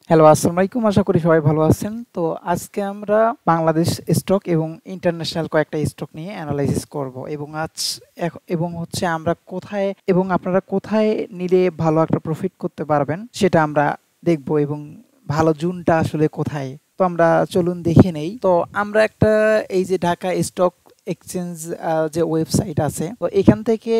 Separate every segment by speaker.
Speaker 1: Hello, আসসালামু আলাইকুম। আশা করি সবাই ভালো আছেন। তো আজকে আমরা বাংলাদেশ স্টক এবং ইন্টারন্যাশনাল কয়েকটা স্টক নিয়ে অ্যানালাইসিস করব এবং এবং হচ্ছে আমরা কোথায় এবং আপনারা কোথায় নিলে ভালো একটা প্রফিট করতে পারবেন সেটা আমরা দেখব এবং ভালো জুনটা আসলে কোথায়। তো আমরা চলুন দেখে নেই। তো আমরা একটা এই যে ঢাকা স্টক এক্সচেঞ্জ যে ওয়েবসাইট আছে, তো এখান থেকে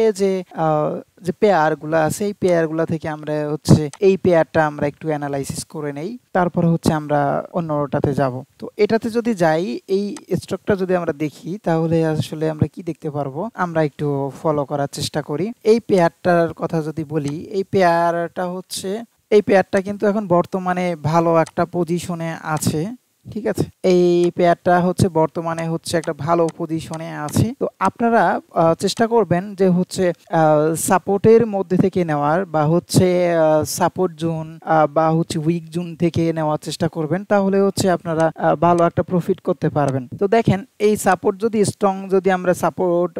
Speaker 1: আহ, যে পেয়ারগুলো আছে এই পেয়ারগুলো থেকে আমরা হচ্ছে এই পেয়ারটা আমরা একটু অ্যানালাইসিস করে নেই, তারপর হচ্ছে আমরা অন্যটাতে যাব। তো এটাতে যদি যাই, এই স্টকটা যদি আমরা দেখি তাহলে আসলে আমরা কি দেখতে পারবো, আমরা একটু ফলো করার চেষ্টা করি। এই পেয়ারটার কথা যদি বলি, এই পেয়ারটা কিন্তু এখন বর্তমানে ভালো একটা পজিশনে আছে। ঠিক আছে, এই পেয়ারটা হচ্ছে বর্তমানে হচ্ছে একটা ভালো পজিশনে আছে। তো আপনারা চেষ্টা করবেন যে হচ্ছে সাপোর্টের মধ্যে থেকে নেওয়ার, বা হচ্ছে সাপোর্ট জোন বা হচ্ছে উইক জোন থেকে নেওয়ার চেষ্টা করবেন, তাহলে হচ্ছে আপনারা ভালো একটা প্রফিট করতে পারবেন। তো দেখেন, এই সাপোর্ট যদি স্ট্রং, যদি আমরা সাপোর্ট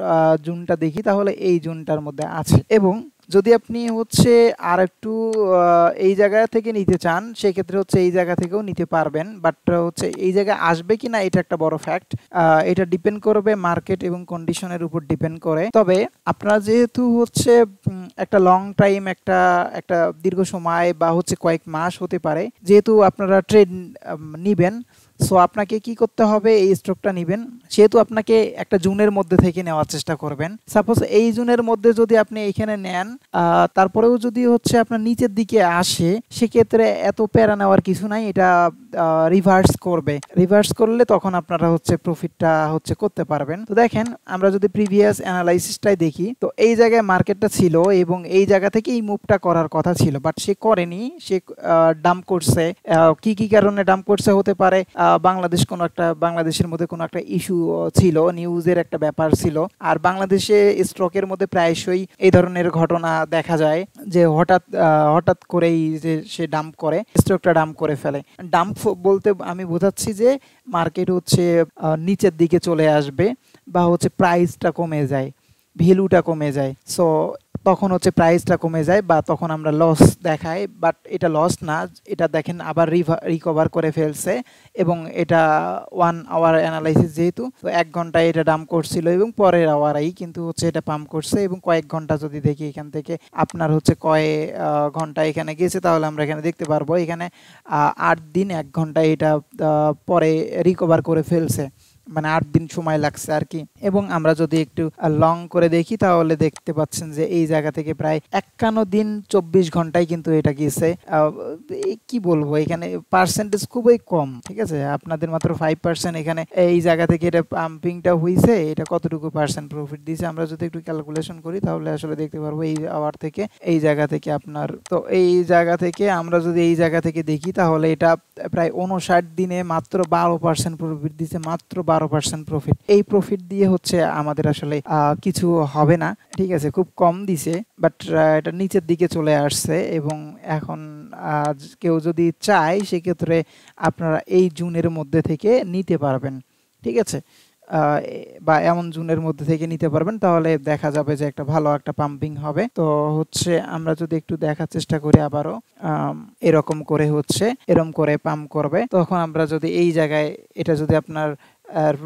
Speaker 1: জোনটা দেখি তাহলে এই জোনটার মধ্যে আছে। এবং যদি আপনি হচ্ছে আর একটু এই জায়গা থেকে নিতে চান, সেক্ষেত্রে হচ্ছে এই জায়গা থেকেও নিতে পারবেন, বাট হচ্ছে এই জায়গায় আসবে কিনা এটা একটা বড় ফ্যাক্ট। এটা ডিপেন্ড করবে মার্কেট এবং কন্ডিশনের উপর ডিপেন্ড করে। তবে আপনারা যেহেতু হচ্ছে একটা লং টাইম, একটা একটা দীর্ঘ সময় বা হচ্ছে কয়েক মাস হতে পারে, যেহেতু আপনারা ট্রেড নিবেন, সো আপনাকে কি করতে হবে, এই স্টকটা নিবেন সেহেতু আপনাকে একটা জুনের মধ্যে থেকে নেওয়ার চেষ্টা করবেন। সাপোজ এই জুনের মধ্যে যদি আপনি এখানে নেন, তারপরেও যদি হচ্ছে আপনার নিচের দিকে আসে, সেক্ষেত্রে এত প্যারা নেওয়ার কিছু নাই। এটা রিভার্স করবে, রিভার্স করলে তখন আপনারা হচ্ছে প্রফিটটা হচ্ছে করতে পারবেন। তো দেখেন, আমরা যদি প্রিভিয়াস অ্যানালাইসিসটাই দেখি, তো এই জায়গায় মার্কেটটা ছিল এবং এই জায়গা থেকে এই মুভটা করার কথা ছিল, বাট সে করেনি। সে ডাম্প করছে। কি কি কারণে ডাম্প করছে হতে পারে, বাংলাদেশের মধ্যে কোনো একটা ইস্যু ছিল, নিউজের একটা ব্যাপার ছিল। আর বাংলাদেশে স্টকের মধ্যে প্রায়শই এই ধরনের ঘটনা দেখা যায় যে হঠাৎ করেই যে সে ডাম্প করে, স্টকটা ডাম্প করে ফেলে। ডাম্প বলতে আমি বোঝাচ্ছি যে মার্কেট হচ্ছে নিচের দিকে চলে আসবে, বা হচ্ছে প্রাইসটা কমে যায়, ভ্যালুটা কমে যায়। সো তখন হচ্ছে প্রাইসটা কমে যায় বা তখন আমরা লস দেখাই, বাট এটা লস না। এটা দেখেন আবার রিকভার করে ফেলছে। এবং এটা 1 আওয়ার অ্যানালাইসিস, যেহেতু তো 1 ঘন্টায় এটা ডাম্প করছিল এবং পরের আওয়ারেই কিন্তু হচ্ছে এটা পাম্প করছে। এবং কয়েক ঘন্টা যদি দেখি এখান থেকে, আপনার হচ্ছে ঘন্টা এখানে গেছে, তাহলে আমরা এখানে দেখতে পারবো এখানে 8 দিন 1 ঘন্টায় এটা পরে রিকভার করে ফেলছে, মানে 8 দিন সময় লাগছে আর কি। এবং আমরা যদি একটু লং করে দেখি তাহলে দেখতে পাচ্ছেন যে এই জায়গা থেকে প্রায় 51 দিন 24 ঘন্টায় কিন্তু এটা গিয়েছে। কি বলবো, এখানে পার্সেন্টেজ খুবই কম। ঠিক আছে, আপনাদের মাত্র 5% এখানে এই জায়গা থেকে এটা পাম্পিংটা হয়েছে। এটা কতটুকু পার্সেন্ট প্রফিট দিয়েছে আমরা যদি একটু ক্যালকুলেশন করি তাহলে আসলে দেখতে পারবো এই আওয়ার থেকে, এই জায়গা থেকে আপনার, তো এই জায়গা থেকে আমরা যদি এই জায়গা থেকে দেখি তাহলে এটা প্রায় 59 দিনে মাত্র 12% প্রফিট দিছে, মাত্র 12% প্রফিট। এই প্রফিট দিয়ে হচ্ছে আমাদের আসলে কিছু হবে না। ঠিক আছে, খুব কম দিছে, বাট এটা নিচের দিকে চলে আসছে। এবং এখন কেউ যদি চায় সেক্ষেত্রে আপনারা এই জুনের মধ্যে থেকে নিতে পারবেন। ঠিক আছে, বা এমন জুনের মধ্যে থেকে নিতে পারবেন, তাহলে দেখা যাবে যে একটা ভালো একটা পাম্পিং হবে। তো হচ্ছে আমরা যদি একটু দেখার চেষ্টা করি আবারও, আম, এরকম করে পাম্প করবে, তখন আমরা যদি এই জায়গায়, এটা যদি আপনার আর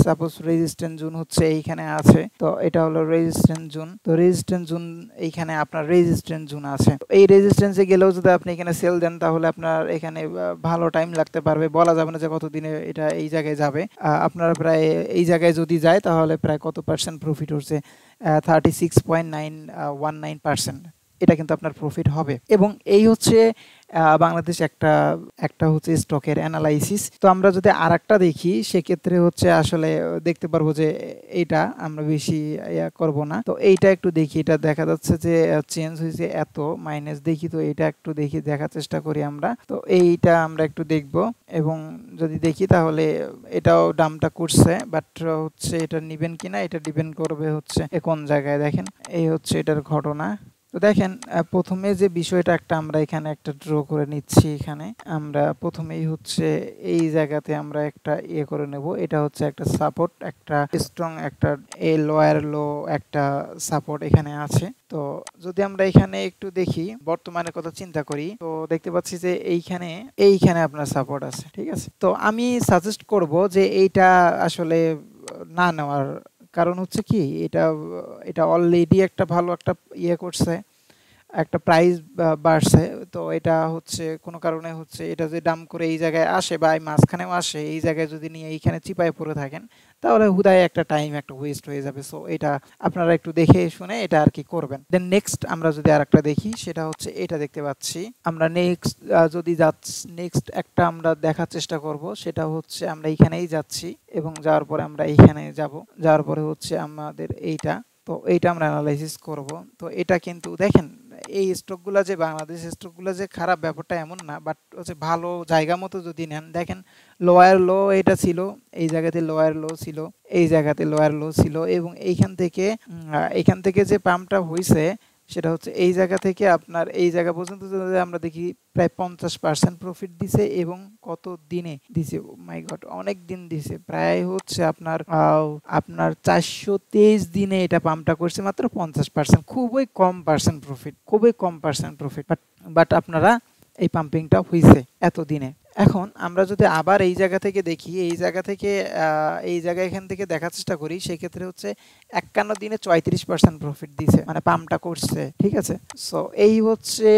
Speaker 1: সাপোজ রেজিস্ট্যান্ট জোন হচ্ছে এইখানে আছে, তো এটা হলো রেজিস্ট্যান্ট জোন। তো রেজিস্ট্যান্ট জোন, এইখানে আপনার রেজিস্ট্যান্ট জোন আছে। তো এই রেজিস্ট্যান্সে গেলেও যদি আপনি এখানে সেল দেন তাহলে আপনার এখানে ভালো টাইম লাগতে পারবে, বলা যাবে না যে কতদিনে এটা এই জায়গায় যাবে। আপনারা প্রায় এই জায়গায় যদি যায় তাহলে প্রায় কত পার্সেন্ট প্রফিট হচ্ছে, 36.919%। এটা কিন্তু আপনার প্রফিট হবে। এবং এই হচ্ছে বাংলাদেশ একটা একটা হচ্ছে স্টকের অ্যানালাইসিস। তো আমরা যদি আর একটা দেখি সেক্ষেত্রে হচ্ছে আসলে দেখতে পারবো যে এইটা আমরা বেশি করব না। তো এইটা একটু দেখি, এটা দেখা যাচ্ছে যে চেঞ্জ হয়েছে এত মাইনাস। দেখি, তো এটা একটু দেখি, দেখার চেষ্টা করি আমরা। তো এইটা আমরা একটু দেখব এবং যদি দেখি তাহলে এটাও দামটা করছে, বাট হচ্ছে এটা নিবেন কিনা এটা ডিপেন্ড করবে হচ্ছে কোন জায়গায়। দেখেন, এই হচ্ছে এটার ঘটনা। তো দেখেন প্রথমে যে বিষয়টা একটা আমরা এখানে একটা ড্র করে নিচ্ছি। এখানে আমরা প্রথমেই হচ্ছে এই জায়গাতে আমরা একটা করে নেব। এটা হচ্ছে একটা সাপোর্ট, একটা স্ট্রং, একটা লোয়ার লো একটা সাপোর্ট এখানে আছে। তো যদি আমরা এখানে একটু দেখি বর্তমানের কথা চিন্তা করি, তো দেখতে পাচ্ছি যে এইখানে আপনার সাপোর্ট আছে, ঠিক আছে। তো আমি সাজেস্ট করব যে এইটা আসলে না নেওয়ার কারণ হচ্ছে কি, এটা এটা অলরেডি একটা ভালো একটা করছে, একটা প্রাইস বাড়ছে। তো এটা হচ্ছে কোনো কারণে হচ্ছে এটা যদি দাম করে এই জায়গায় আসে বা এই মাঝখানেও আসে, এই জায়গায় যদি নিয়ে এইখানে চিপায় পড়ে থাকেন তাহলে হুদায় একটা টাইম একটা ওয়েস্ট হয়ে যাবে। সো এটা আপনারা একটু দেখে শুনে এটা আর কি করবেন। দেন নেক্সট আমরা যদি আরেকটা দেখি, সেটা হচ্ছে এটা দেখতে পাচ্ছি আমরা নেক্সট যদি নেক্সট একটা আমরা দেখার চেষ্টা করব, সেটা হচ্ছে আমরা এইখানেই যাচ্ছি এবং যাওয়ার পরে আমরা এইখানে যাব, যাওয়ার পরে হচ্ছে আমাদের এইটা, তো এইটা আমরা অ্যানালাইসিস করব। তো এটা কিন্তু দেখেন এই স্টকগুলো যে বাংলাদেশ স্টকগুলো যে খারাপ ব্যাপারটা এমন না, বাট হচ্ছে ভালো জায়গা মতো যদি নেন, দেখেন লোয়ার লো এটা ছিল, এই জায়গাতে লোয়ার লো ছিল, এই জায়গাতে লোয়ার লো ছিল এবং এইখান থেকে যে পাম্পটা হয়েছে সেটা হচ্ছে এই জায়গা থেকে আপনার এই জায়গা পর্যন্ত যদি আমরা দেখি প্রায় 50% প্রফিট দিছে এবং কত দিনে দিছে, মাই গড অনেক দিন দিছে, প্রায় হচ্ছে আপনার 423 দিনে এটা পাম্পটা করছে মাত্র 50%, খুবই কম পার্সেন্ট প্রফিট, খুবই কম পার্সেন্ট প্রফিট, বাট আপনারা এই পাম্পিংটা হয়েছে এত দিনে। এখন আমরা যদি আবার এই জায়গা থেকে দেখি, এই জায়গা থেকে এই জায়গা এখান থেকে দেখার চেষ্টা করি, সেক্ষেত্রে হচ্ছে 51 দিনে 34% প্রফিট দিছে, মানে পাম্পটা করছে, ঠিক আছে। সো এই হচ্ছে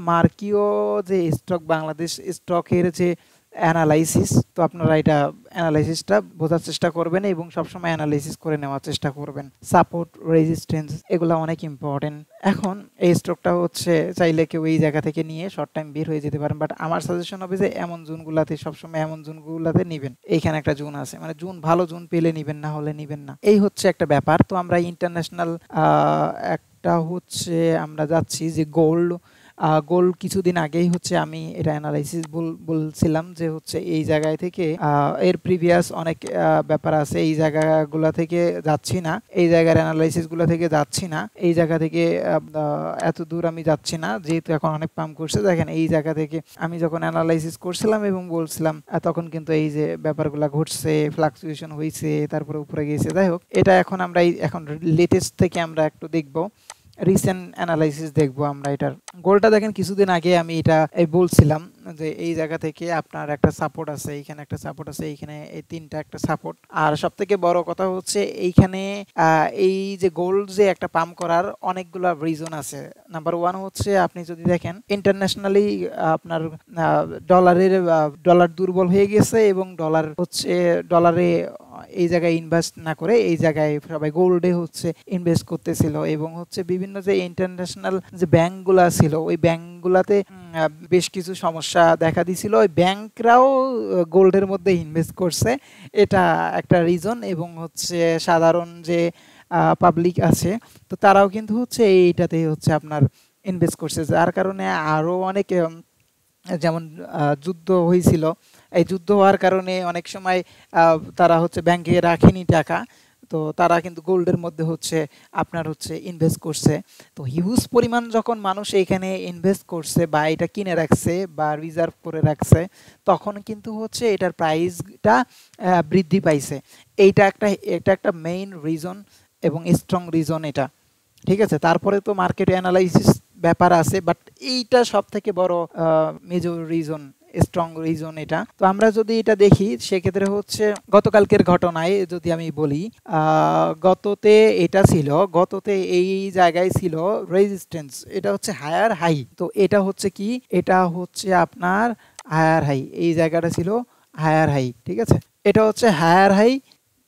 Speaker 1: মার্কিও যে স্টক, বাংলাদেশ স্টকের যে অ্যানালাইসিস। তো আপনারা এটা অ্যানালাইসিসটা বোঝার চেষ্টা করবেন এবং সবসময় অ্যানালাইসিস করে নেওয়ার চেষ্টা করবেন। সাপোর্ট, রেজিস্ট্যান্স এগুলো অনেক ইম্পর্টেন্ট। এখন এই স্টকটা হচ্ছে চাইলে কেউ এই জায়গা থেকে নিয়ে শর্ট টাইম বের হয়ে যেতে পারেন, বাট আমার সাজেশন হবে যে এমন জোনগুলাতে সবসময় এমন জোনগুলাতে নেবেন। এইখানে একটা জোন আছে, মানে জোন ভালো জোন পেলে নেবেন, না হলে নেবেন না, এই হচ্ছে একটা ব্যাপার। তো আমরা ইন্টারন্যাশনাল একটা হচ্ছে আমরা যাচ্ছি যে গোল্ড কিছুদিন আগেই হচ্ছে আমি এটা অ্যানালাইসিস বলছিলাম যে হচ্ছে এই জায়গায় থেকে এর প্রিভিয়াস অনেক ব্যাপার আছে, এই জায়গাগুলো থেকে যাচ্ছি না, এই জায়গার অ্যানালাইসিসগুলো থেকে যাচ্ছি না, এই জায়গা থেকে এত দূর আমি যাচ্ছি না, যেহেতু এখন অনেক পাম্প করছে। দেখেন এই জায়গা থেকে আমি যখন অ্যানালাইসিস করছিলাম এবং বলছিলাম তখন কিন্তু এই যে ব্যাপারগুলো ঘটছে, ফ্লাকচুয়েশন হয়েছে, তারপরে উপরে গিয়েছে। যাই হোক, এটা এখন এখন লেটেস্ট থেকে আমরা একটু দেখবো, রিসেন্ট অ্যানালাইসিস দেখবো আমরা এটার। গোলটা দেখেন কিছুদিন আগে আমি এটা বলছিলাম যে এই জায়গা থেকে আপনার একটা সাপোর্ট আছে, এইখানে একটা সাপোর্ট আছে, এইখানে এই তিনটা একটা সাপোর্ট। আর সব থেকে বড় কথা হচ্ছে এইখানে এই যে গোল্ড যে একটা পাম্প করার অনেকগুলো রিজন আছে। নাম্বার ওয়ান হচ্ছে আপনি যদি দেখেন ইন্টারন্যাশনালি আপনার ডলার দুর্বল হয়ে গেছে এবং ডলারে এই জায়গায় ইনভেস্ট না করে এই জায়গায় সবাই গোল্ডে হচ্ছে ইনভেস্ট করতেছিল এবং হচ্ছে বিভিন্ন যে ইন্টারন্যাশনাল যে ব্যাংকগুলা ছিল ওই ব্যাংকগুলাতে বেশ কিছু সমস্যা দেখা দিছিল, ওই ব্যাংকরাও গোল্ডের মধ্যে ইনভেস্ট করছে, এটা একটা রিজন। এবং হচ্ছে সাধারণ যে পাবলিক আছে তো তারাও কিন্তু হচ্ছে এইটাতে হচ্ছে আপনার ইনভেস্ট করছে, যার কারণে আরও অনেক যেমন যুদ্ধ হয়েছিল, এই যুদ্ধ হওয়ার কারণে অনেক সময় তারা হচ্ছে ব্যাংকে রাখেনি টাকা, তো তারা কিন্তু গোল্ডের মধ্যে হচ্ছে আপনার হচ্ছে ইনভেস্ট করছে। তো হিউজ পরিমাণ যখন মানুষ এখানে ইনভেস্ট করছে বা এটা কিনে রাখছে বা রিজার্ভ করে রাখছে, তখন কিন্তু হচ্ছে এটার প্রাইসটা বৃদ্ধি পাইছে। এটা একটা মেইন রিজন এবং স্ট্রং রিজন এটা, ঠিক আছে। তারপরে তো মার্কেট অ্যানালাইসিস ব্যাপার আছে, বাট এইটা সব থেকে বড় মেজর রিজন, স্ট্রং রিজন এটা। তো আমরা যদি এটা দেখি সেক্ষেত্রে হচ্ছে গতকালকের ঘটনায় যদি আমি বলি, গততে এই জায়গায় ছিল রেজিস্ট্যান্স, এটা হচ্ছে হায়ার হাই। তো এটা হচ্ছে কি, এটা হচ্ছে আপনার হায়ার হাই, এই জায়গাটা ছিল হায়ার হাই, ঠিক আছে। এটা হচ্ছে হায়ার হাই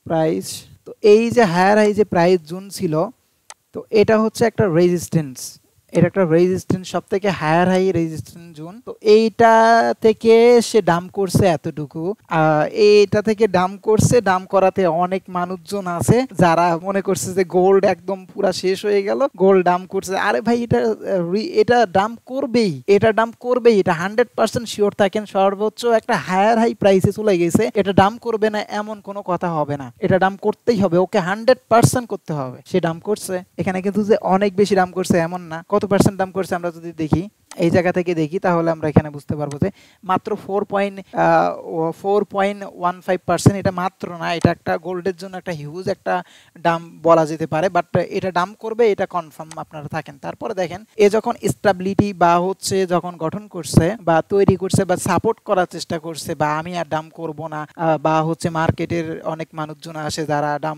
Speaker 1: প্রাইস। তো এই যে হায়ার হাই যে প্রাইস জোন ছিল, তো এটা হচ্ছে একটা রেজিস্ট্যান্স, এটা একটা রেজিস্ট্যান্স, সব থেকে হায়ার হাই রেজিস্ট্যান্স জোন। তো এইটা থেকে সে ডাম্প করছে এতটুকু, এইটা থেকে ডাম্প করছে, ডাম্প করাতে অনেক মানুষজন আছে যারা মনে করছে যে গোল্ড একদম পুরা শেষ হয়ে গেল, গোল্ড ডাম্প করছে। আরে ভাই এটা ডাম্প করবেই, এটা 100% শিওর থাকেন, সর্বোচ্চ একটা হায়ার হাই প্রাইসে চলে গেছে, এটা ডাম্প করবে না এমন কোনো কথা হবে না, এটা ডাম্প করতেই হবে, ওকে 100% করতে হবে। সে ডাম্প করছে, এখানে কিন্তু যে অনেক বেশি ডাম্প করছে এমন না, কত পার্সেন্ট দাম করছে আমরা যদি দেখি, এই জায়গা থেকে দেখি, তাহলে আমরা এখানে বুঝতে পারবো যে মাত্র 4.15%। এটা মাত্র না, এটা একটা গোল্ডের জন্য একটা হিউজ একটা দাম বলা যেতে পারে, বাট এটা দাম করবে এটা কনফার্ম আপনারা থাকেন। তারপরে দেখেন এ যখন স্টেবিলিটি বা হচ্ছে যখন গঠন করছে বা তৈরি করছে বা সাপোর্ট করার চেষ্টা করছে, বা আমি আর দাম করব না, বা হচ্ছে মার্কেটের অনেক মানুষজন আসে যারা দাম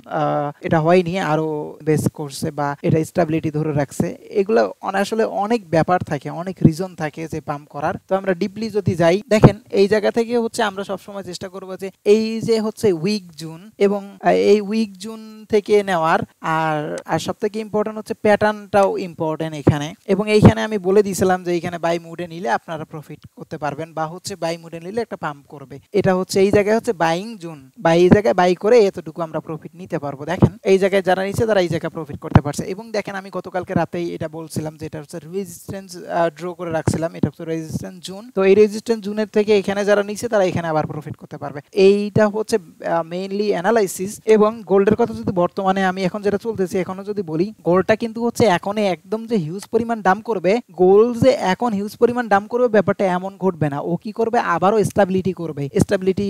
Speaker 1: এটা হয়নি আরো বেস করছে বা এটা স্টেবিলিটি ধরে রাখছে, এগুলো আসলে অনেক ব্যাপার থাকে, অনেক রিজন থাকে যে পাম্প করার। তো আমরা ডিপলি যদি যাই, দেখেন এই জায়গা থেকে হচ্ছে আমরা সবসময় চেষ্টা করব যে এই যে হচ্ছে উইক জুন এবং এই উইক জুন থেকে নেওয়ার, আর সব থেকে ইম্পর্টেন্ট হচ্ছে প্যাটার্নটাও ইম্পর্টেন্ট এখানে। এবং এইখানে আমি বলে দিয়েছিলাম যে এইখানে বাই মুডে নিলে আপনারা প্রফিট করতে পারবেন, বা হচ্ছে বাই মুডে নিলে একটা পাম্প করবে। এটা হচ্ছে এই জায়গায় হচ্ছে বাইং জুন, বা এই জায়গায় বাই করে এতটুকু আমরা প্রফিট নিতে পারবো। দেখেন এই জায়গায় যারা নিচ্ছে তারা এই জায়গায় প্রফিট করতে পারছে। এবং দেখেন আমি গতকালকে রাতেই এটা বলছিলাম যে এটা হচ্ছে রেজিস্ট্যান্স ড্র করে রাখছিলাম, এটা হচ্ছে রেজিস্ট্যান্স জুন। তো এই রেজিস্ট্যান্স জুনের থেকে এখানে যারা নিচ্ছে তারা এখানে আবার প্রফিট করতে পারবে। এইটা হচ্ছে মেইনলি অ্যানালাইসিস। এবং গোল্ডের কথা যদি বর্তমানে আমি এখন যেটা চলতেছি এখনো যদি বলি, গোল্ডটা কিন্তু হচ্ছে এখন একদম যে হিউজ পরিমাণ দাম করবে, গোল্ড যে এখন হিউজ পরিমাণ দাম করবে ব্যাপারটা এমন ঘটবে না। ও কি করবে, আবারও স্টেবিলিটি করবে, স্টেবিলিটি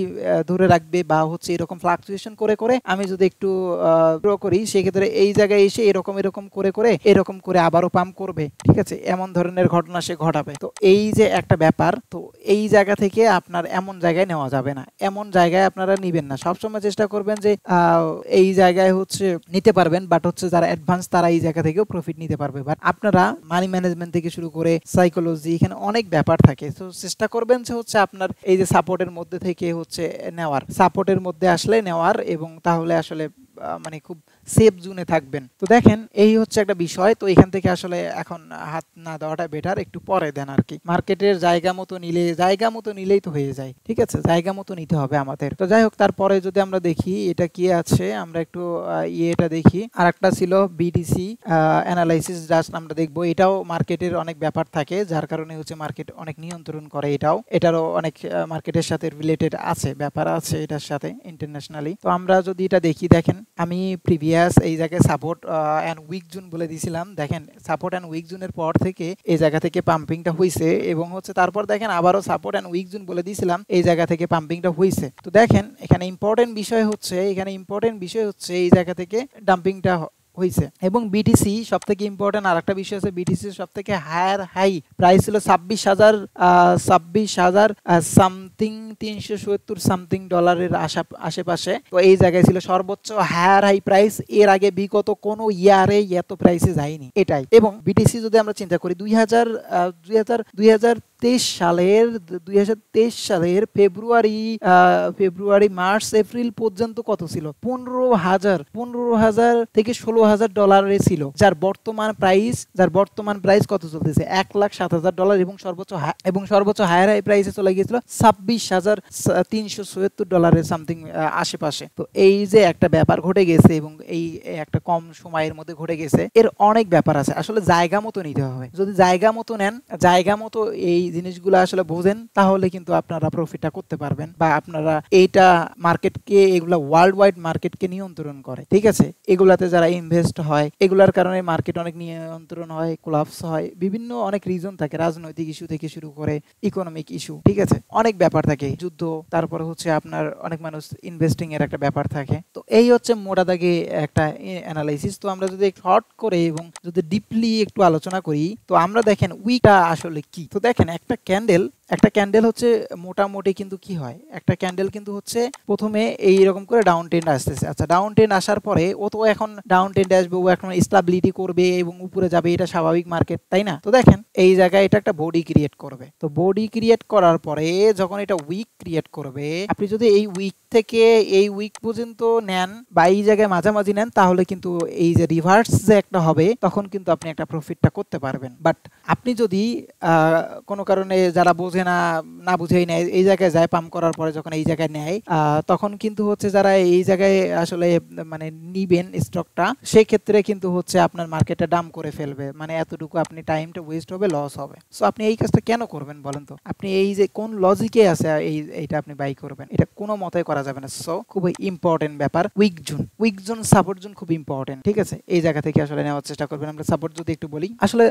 Speaker 1: ধরে রাখবে, বা হচ্ছে এরকম ফ্লাকচুয়েশন করে করে আমি যদি একটু ড্র করি সেক্ষেত্রে এই জায়গায় এসে এরকম এরকম করে আবারও পাম্প করবে, ঠিক আছে, এমন ধরনের ঘটনা সে ঘটাবে। তো এই যে একটা ব্যাপার, তো এই জায়গা থেকে আপনার এমন জায়গায় নেওয়া যাবে না, এমন জায়গায় আপনারা নিবেন না। সবসময় চেষ্টা করবেন যে এই জায়গায় হচ্ছে নিতে পারবেন, বাট হচ্ছে যারা অ্যাডভান্স তারা এই জায়গা থেকেও প্রফিট নিতে পারবে। বাট আপনারা মানি ম্যানেজমেন্ট থেকে শুরু করে সাইকোলজি, এখানে অনেক ব্যাপার থাকে। তো চেষ্টা করবেন যে হচ্ছে আপনার এই যে সাপোর্টের মধ্যে থেকে হচ্ছে নেওয়ার, সাপোর্টের মধ্যে আসলে নেওয়ার, এবং তাহলে আসলে মানে খুব সেফ জোনে থাকবেন। তো দেখেন এই হচ্ছে একটা বিষয়। তো এখান থেকে আসলে এখন হাত না দেওয়াটা বেটার, একটু পরে দেন আর কি। মার্কেটের জায়গা মতো নিলেই তো হয়ে যায়, ঠিক আছে, জায়গা মতো নিতে হবে আমাদের। তো যাই হোক, তারপরে যদি আমরা দেখি এটা কি আছে, আমরা একটু এটা দেখি। আর একটা ছিল বিটিসি অ্যানালাইসিস, জাস্ট আমরা দেখবো। এটাও মার্কেটের অনেক ব্যাপার থাকে, যার কারণে হচ্ছে মার্কেট অনেক নিয়ন্ত্রণ করে। এটারও অনেক মার্কেটের সাথে রিলেটেড আছে, ব্যাপার আছে এটার সাথে ইন্টারন্যাশনালি। তো আমরা যদি এটা দেখি, দেখেন আমি প্রিভিয়াস এই জায়গায় সাপোর্ট অ্যান্ড উইক জোন বলে দিয়েছিলাম। দেখেন সাপোর্ট অ্যান্ড উইক জোনের পর থেকে এই জায়গা থেকে পাম্পিংটা হয়েছে, এবং হচ্ছে তারপর দেখেন আবারও সাপোর্ট অ্যান্ড উইক জোন বলে দিয়েছিলাম, এই জায়গা থেকে পাম্পিংটা হয়েছে। তো দেখেন এখানে ইম্পর্টেন্ট বিষয় হচ্ছে এই জায়গা থেকে ডাম্পিংটা হয়েছে। এবং বিটিসি সব থেকে ইম্পর্টেন্ট আর একটা বিষয় আছে, বিটিসি সব থেকে হাই প্রাইস ছিল 26,000 সামথিং, 370 সামথিং ডলারের আশেপাশে। তো এই জায়গায় ছিল সর্বোচ্চ হাই প্রাইস। এর আগে বিগত কোনো ইয়ারে এত প্রাইসে যায়নি এটাই। এবং বিটিসি যদি আমরা চিন্তা করি 2023 সালের ফেব্রুয়ারি মার্চ এপ্রিল পর্যন্ত কত ছিল, 15,000 থেকে 16,000 ডলারে ছিল, যার বর্তমান প্রাইস কত চলতেছে, 1,07,000 ডলার। এবং সর্বোচ্চ হাই প্রাইসে চলে গিয়েছিল 26,374 ডলারের সামথিং আশেপাশে। তো এই যে একটা ব্যাপার ঘটে গেছে, এবং এই একটা কম সময়ের মধ্যে ঘটে গেছে, এর অনেক ব্যাপার আছে। আসলে জায়গা মতো নিতে হবে। যদি জায়গা মতো নেন, জায়গা মতো এই জিনিসগুলো আসলে বোঝেন, তাহলে কিন্তু আপনারা প্রফিটটা করতে পারবেন। বা আপনারা এইটা মার্কেটকে, এগুলা ওয়ার্ল্ড ওয়াইড মার্কেটকে নিয়ন্ত্রণ করে, ঠিক আছে। এগুলাতে যারা ইনভেস্ট হয়, এগুলার কারণে মার্কেট অনেক নিয়ন্ত্রণ হয়, কোলাপস হয়, বিভিন্ন অনেক রিজন থাকে, রাজনৈতিক ইস্যু থেকে শুরু করে ইকোনমিক ইস্যু, ঠিক আছে, অনেক ব্যাপার থাকে, যুদ্ধ, তারপরে হচ্ছে আপনার অনেক মানুষ ইনভেস্টিং এর একটা ব্যাপার থাকে। তো এই হচ্ছে মোটা দাগে একটা অ্যানালাইসিস। তো আমরা যদি শর্ট করে এবং যদি ডিপলি একটু আলোচনা করি, তো আমরা দেখেন উইকটা আসলে কি। তো দেখেন একটা ক্যান্ডেল হচ্ছে মোটামুটি কিন্তু কি হয়, একটা ক্যান্ডেল কিন্তু হচ্ছে প্রথমে এইরকম করে ডাউন ট্রেন্ড আসতেছে। আচ্ছা, ডাউন ট্রেন্ড আসার পরে ও তো এখন ডাউন ট্রেন্ডে আসবে, ও এখন স্টেবিলিটি করবে এবং উপরে যাবে, এটা স্বাভাবিক মার্কেট, তাই না। তো দেখেন এই জায়গায় এটা একটা বডি ক্রিয়েট করবে। তো বডি ক্রিয়েট করার পরে যখন এটা উইক ক্রিয়েট করবে, আপনি যদি এই উইক থেকে এই উইক পর্যন্ত নেন বা এই জায়গায় মাঝামাঝি নেন, তাহলে কিন্তু এই যে রিভার্স যে একটা হবে, তখন কিন্তু আপনি একটা প্রফিটটা করতে পারবেন। বাট আপনি যদি কোনো কারণে যারা বোঝেন না, না বুঝেই নেয়, এই জায়গায় যায় পাম্প করার পরে যখন এই জায়গায় নেয় তখন কিন্তু হচ্ছে যারা এই জায়গায় আসলে মানে নিবেন স্টকটা, সেই ক্ষেত্রে কিন্তু হচ্ছে আপনার মার্কেটে ডাম করে ফেলবে, মানে এতটুকু আপনি টাইমটা ওয়েস্ট হবে, লস হবে। সো আপনি এই কাজটা কেন করবেন বলেন তো? আপনি এই যে কোন লজিকে আছে এইটা আপনি বাই করবেন, এটা কোনো মতে করা যাবে না। সো খুবই ইম্পর্টেন্ট ব্যাপার, উইক জোন সাপোর্ট জোন খুব ইম্পর্টেন্ট, ঠিক আছে? এই জায়গা থেকে আসলে নেওয়ার চেষ্টা করবেন। আমরা সাপোর্ট যদি একটু বলি, আসলে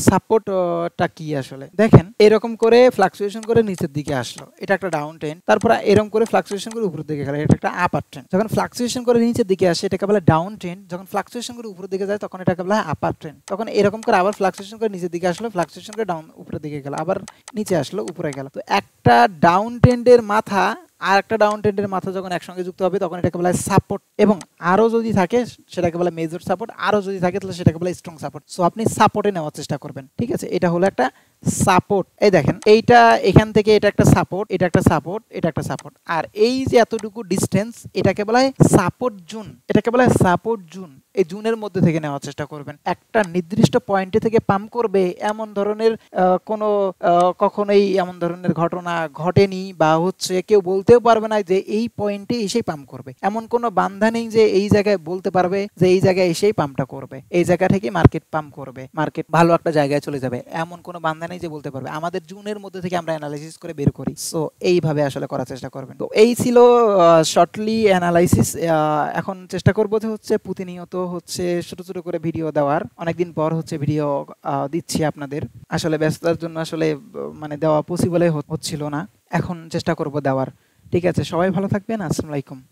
Speaker 1: সাপোর্টটা কি আসলে দেখেন, এরকম করে ফ্লাকচুয়েশন করে নিচের দিকে আসলো, এটা একটা ডাউন ট্রেন্ড, তারপর এরকম করে ফ্লাকচুয়েশন করে উপরের দিকে গেল, এটা একটা আপার ট্রেন্ড। যখন ফ্লাকচুয়েশন করে নিচের দিকে আসে এটাকে বলে ডাউন ট্রেন্ড, যখন ফ্লাকচুয়েশন করে উপরের দিকে যায় তখন এটাকে বলা হয় আপার ট্রেন্ড। তখন এরকম করে আবার ফ্লাকচুয়েশন করে নিচের দিকে আসলো, ফ্লাকচুয়েশন করে ডাউন উপরের দিকে গেল, আবার নিচে আসলো, উপরে গেল। তো একটা ডাউন ট্রেন্ডের মাথা আর একটা ডাউন ট্রেন্ডের মাথা যখন একসঙ্গে যুক্ত হবে তখন এটাকে বলা হয় সাপোর্ট, এবং আরো যদি থাকে সেটাকে বলে মেজর সাপোর্ট, আরো যদি থাকে তাহলে সেটাকে বলে স্ট্রং সাপোর্ট। সো আপনি সাপোর্টে নেওয়ার চেষ্টা করবেন, ঠিক আছে? এটা হলো একটা সাপোর্ট। এই দেখেন, এইটা এখান থেকে এটা একটা সাপোর্ট, এটা একটা সাপোর্ট, এটা একটা সাপোর্ট, আর এই যে এতটুকু ডিসটেন্স এটাকে বলা হয় সাপোর্ট জোন, এটাকে বলা হয় সাপোর্ট জোন। এই জুনের মধ্যে থেকে নেওয়ার চেষ্টা করবেন। একটা নির্দিষ্ট পয়েন্টে থেকে পাম্প করবে এমন ধরনের কোনো কখনোই এমন ধরনের ঘটনা ঘটেনি, বা হচ্ছে কেউ বলতেও পারবে না যে এই পয়েন্টে এসেই পাম্প করবে, এমন কোনো বান্ধা নেই যে এই জায়গায় বলতে পারবে যে এই জায়গায় এসেই পাম্পটা করবে, এই জায়গা থেকে মার্কেট পাম্প করবে, মার্কেট ভালো একটা জায়গায় চলে যাবে, এমন কোনো বান্ধা নেই যে বলতে পারবে। আমাদের জুনের মধ্যে থেকে আমরা অ্যানালাইসিস করে বের করি। সো এইভাবে আসলে করার চেষ্টা করবেন। তো এই ছিল শর্টলি অ্যানালাইসিস। এখন চেষ্টা করবো যে হচ্ছে প্রতিনিয়ত হচ্ছে ছোট ছোট করে ভিডিও দেওয়ার। অনেকদিন পর হচ্ছে ভিডিও দিচ্ছি আপনাদের, আসলে ব্যস্ততার জন্য আসলে মানে দেওয়া পসিবলই হচ্ছিল না, এখন চেষ্টা করব দেওয়ার। ঠিক আছে, সবাই ভালো থাকবেন। আসসালামু আলাইকুম।